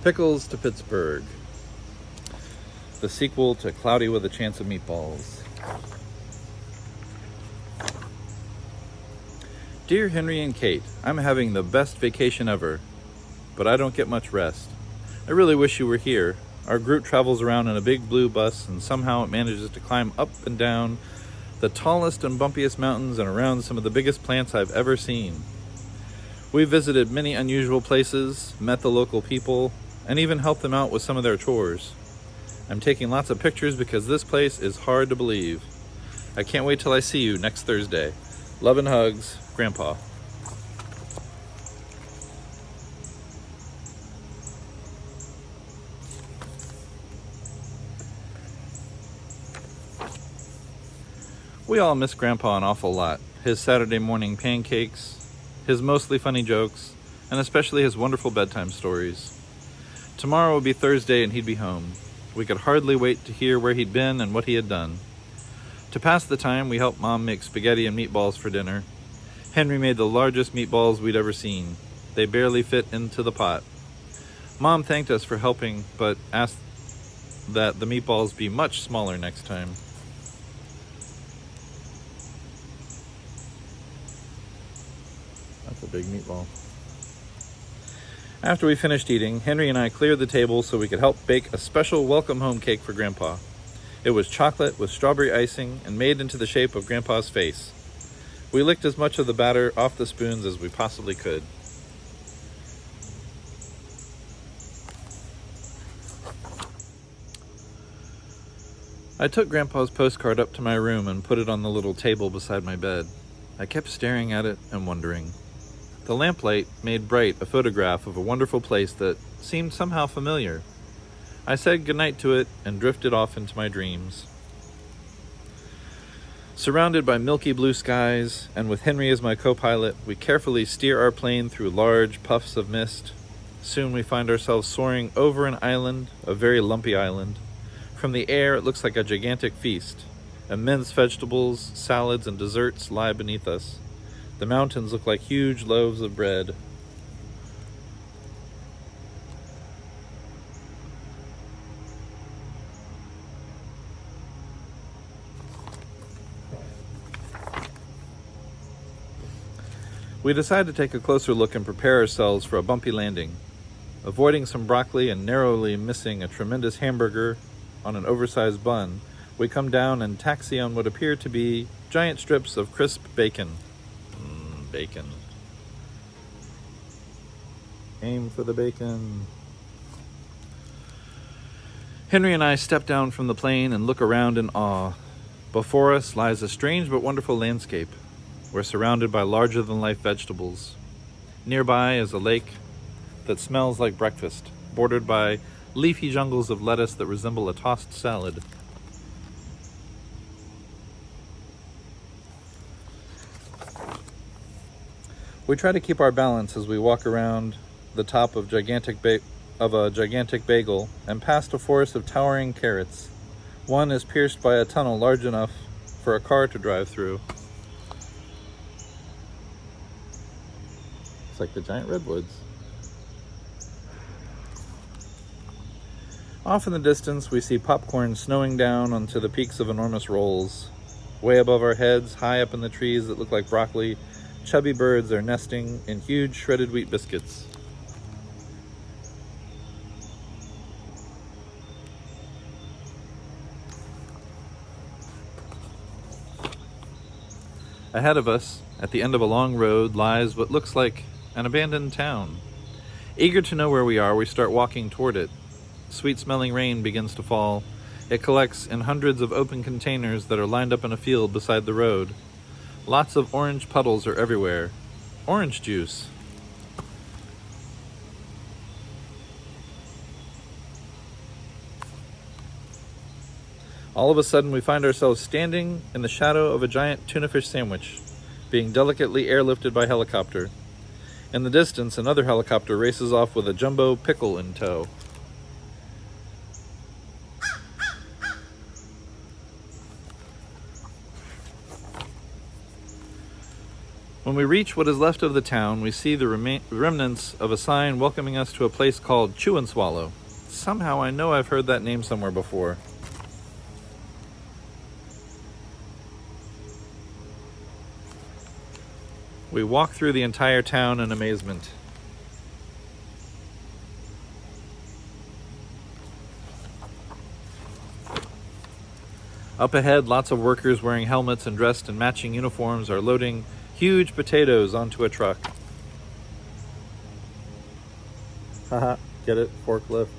Pickles to Pittsburgh, the sequel to Cloudy with a Chance of Meatballs. Dear Henry and Kate, I'm having the best vacation ever, but I don't get much rest. I really wish you were here. Our group travels around in a big blue bus, and somehow it manages to climb up and down the tallest and bumpiest mountains and around some of the biggest plants I've ever seen. We've visited many unusual places, met the local people, and even helped them out with some of their chores. I'm taking lots of pictures because this place is hard to believe. I can't wait till I see you next Thursday. Love and hugs, Grandpa. We all miss Grandpa an awful lot. His Saturday morning pancakes, his mostly funny jokes, and especially his wonderful bedtime stories. Tomorrow would be Thursday and he'd be home. We could hardly wait to hear where he'd been and what he had done. To pass the time, we helped Mom make spaghetti and meatballs for dinner. Henry made the largest meatballs we'd ever seen. They barely fit into the pot. Mom thanked us for helping, but asked that the meatballs be much smaller next time. That's a big meatball. After we finished eating, Henry and I cleared the table so we could help bake a special welcome home cake for Grandpa. It was chocolate with strawberry icing and made into the shape of Grandpa's face. We licked as much of the batter off the spoons as we possibly could. I took Grandpa's postcard up to my room and put it on the little table beside my bed. I kept staring at it and wondering. The lamplight made bright a photograph of a wonderful place that seemed somehow familiar. I said goodnight to it and drifted off into my dreams. Surrounded by milky blue skies, and with Henry as my co-pilot, we carefully steer our plane through large puffs of mist. Soon we find ourselves soaring over an island, a very lumpy island. From the air, it looks like a gigantic feast. Immense vegetables, salads, and desserts lie beneath us. The mountains look like huge loaves of bread. We decide to take a closer look and prepare ourselves for a bumpy landing. Avoiding some broccoli and narrowly missing a tremendous hamburger on an oversized bun, we come down and taxi on what appear to be giant strips of crisp bacon. Bacon. Aim for the bacon. Henry and I step down from the plane and look around in awe. Before us lies a strange but wonderful landscape. We're surrounded by larger-than-life vegetables. Nearby is a lake that smells like breakfast, bordered by leafy jungles of lettuce that resemble a tossed salad. We try to keep our balance as we walk around the top of a gigantic bagel and past a forest of towering carrots. One is pierced by a tunnel large enough for a car to drive through. It's like the giant redwoods. Off in the distance, we see popcorn snowing down onto the peaks of enormous rolls. Way above our heads, high up in the trees that look like broccoli, chubby birds are nesting in huge shredded wheat biscuits. Ahead of us, at the end of a long road, lies what looks like an abandoned town. Eager to know where we are, we start walking toward it. Sweet-smelling rain begins to fall. It collects in hundreds of open containers that are lined up in a field beside the road. Lots of orange puddles are everywhere. Orange juice. All of a sudden, we find ourselves standing in the shadow of a giant tuna fish sandwich, being delicately airlifted by helicopter. In the distance, another helicopter races off with a jumbo pickle in tow. When we reach what is left of the town, we see the remnants of a sign welcoming us to a place called Chew and Swallow. Somehow I know I've heard that name somewhere before. We walk through the entire town in amazement. Up ahead, lots of workers wearing helmets and dressed in matching uniforms are loading huge potatoes onto a truck. Haha, get it? Forklift.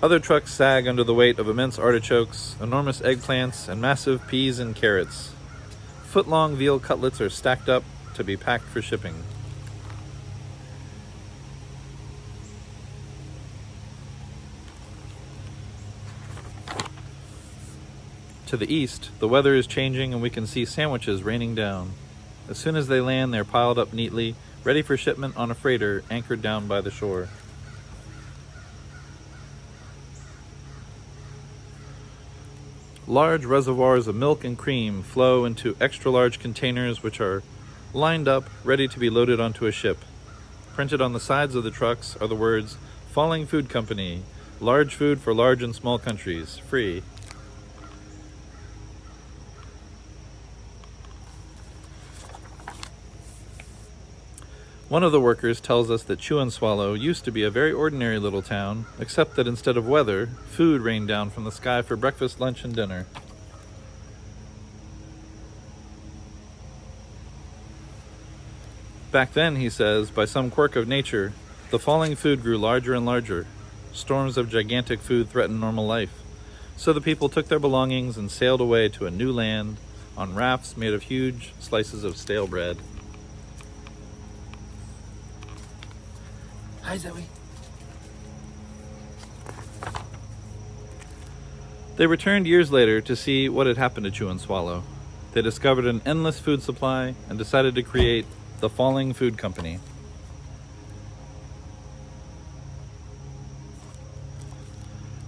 Other trucks sag under the weight of immense artichokes, enormous eggplants, and massive peas and carrots. Foot-long veal cutlets are stacked up to be packed for shipping. To the east, the weather is changing and we can see sandwiches raining down. As soon as they land, they're piled up neatly, ready for shipment on a freighter anchored down by the shore. Large reservoirs of milk and cream flow into extra-large containers which are lined up, ready to be loaded onto a ship. Printed on the sides of the trucks are the words, "Falling Food Company, large food for large and small countries, free." One of the workers tells us that Chew and Swallow used to be a very ordinary little town, except that instead of weather, food rained down from the sky for breakfast, lunch, and dinner. Back then, he says, by some quirk of nature, the falling food grew larger and larger. Storms of gigantic food threatened normal life. So the people took their belongings and sailed away to a new land on rafts made of huge slices of stale bread. Hi, Zoe. They returned years later to see what had happened to Chew and Swallow. They discovered an endless food supply and decided to create the Falling Food Company.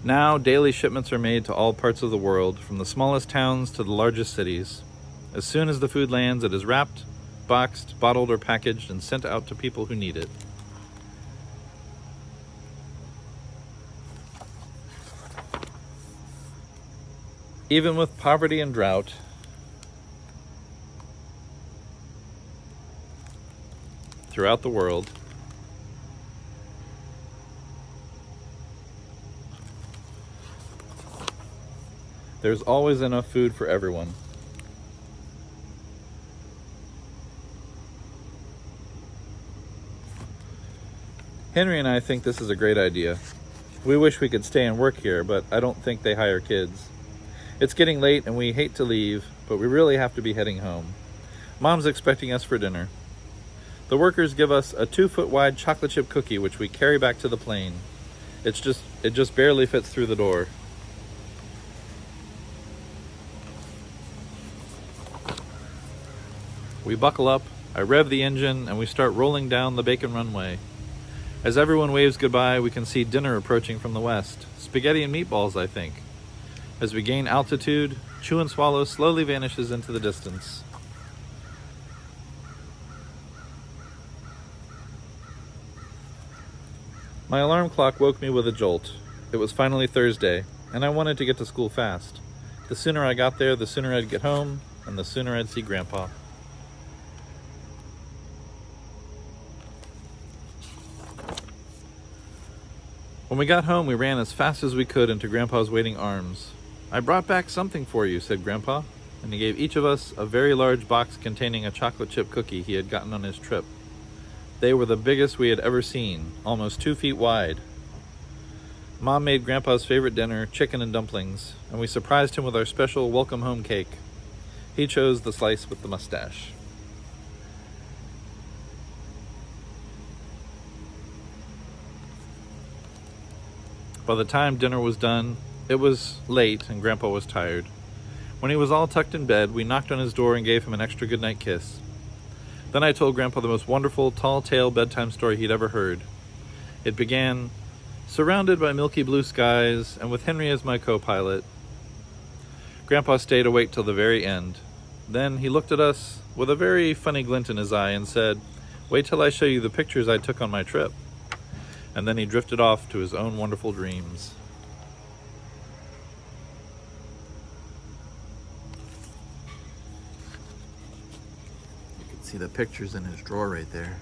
Now, daily shipments are made to all parts of the world, from the smallest towns to the largest cities. As soon as the food lands, it is wrapped, boxed, bottled, or packaged and sent out to people who need it. Even with poverty and drought, throughout the world, there's always enough food for everyone. Henry and I think this is a great idea. We wish we could stay and work here, but I don't think they hire kids. It's getting late and we hate to leave, but we really have to be heading home. Mom's expecting us for dinner. The workers give us a 2-foot wide chocolate chip cookie which we carry back to the plane. It just barely fits through the door. We buckle up, I rev the engine, and we start rolling down the bacon runway. As everyone waves goodbye, we can see dinner approaching from the west. Spaghetti and meatballs, I think. As we gain altitude, Chew and Swallow slowly vanishes into the distance. My alarm clock woke me with a jolt. It was finally Thursday, and I wanted to get to school fast. The sooner I got there, the sooner I'd get home, and the sooner I'd see Grandpa. When we got home, we ran as fast as we could into Grandpa's waiting arms. "I brought back something for you," said Grandpa, and he gave each of us a very large box containing a chocolate chip cookie he had gotten on his trip. They were the biggest we had ever seen, almost 2 feet wide. Mom made Grandpa's favorite dinner, chicken and dumplings, and we surprised him with our special welcome home cake. He chose the slice with the mustache. By the time dinner was done, it was late and Grandpa was tired. When he was all tucked in bed, we knocked on his door and gave him an extra goodnight kiss. Then I told Grandpa the most wonderful, tall-tale bedtime story he'd ever heard. It began, "Surrounded by milky blue skies, and with Henry as my co-pilot." Grandpa stayed awake till the very end. Then he looked at us with a very funny glint in his eye and said, "Wait till I show you the pictures I took on my trip." And then he drifted off to his own wonderful dreams. You can see the pictures in his drawer right there.